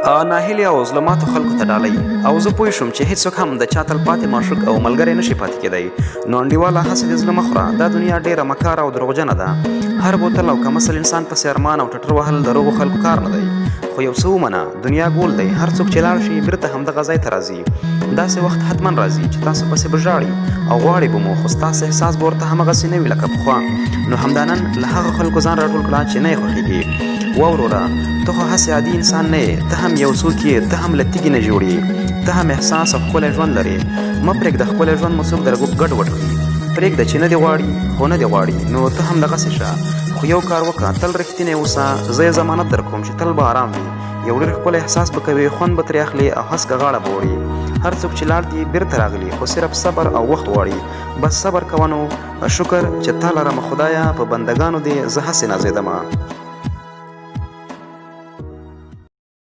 ناهیلي او ظلماتو خلکو ته ډالۍ او زه پوه شوم چې هیڅوک هم د چا تل پاتې معشوق او ملګری نشي پاتې کېدی. نو انډیواله هسې دې زړه مه خوره، دا دنیا ډېره مکاره او دروغجنه ده. هر بوتل او کمسل انسان پسې ارمان او ټټر وهل د روغو خلکو کار نه دی. خو یو څه ومنه، دنیا ګول دی، هر څوک چې لاړ شي بیرته همدغه ځای ته راځي. داسې وخت حتما راځي چې تاسو پسې به ژاړي او غواړي به مو، خو ستاسو احساس به ورته همغسې نه وي لکه پخوا. نو همدا نن له هغه خلکو ځان راټول کړه چې نه یې خوښېږي. وروره، ته خو هسې عادي انسان نه یې، ته هم یو څوک یې، ته هم له تیږې نه جوړ یې، ته هم احساس او ښکلی ژوند لرې. مه پرېږده ښکلی ژوند مو څوک در ګډوډ کړي. پرېږده چې نه دې غواړي خو نه دې غواړي، نو ته هم دغسې شه. خو یو کار وکړه، تل رښتینی اوسه. زه یې ضمانت در کوم چې تل به ارام وي، یو ډېر ښکلی احساس به کوې، خوند به ترې اخلې او هسکه غاړه به وړې. هر څوک چې لاړ دي بیرته راغلي، خو صرف صبر او وخت غواړي. بس صبر کوه نو. شکر چې تا لرمه خدایه، په بندګانو دې زه هسې نازېدمه.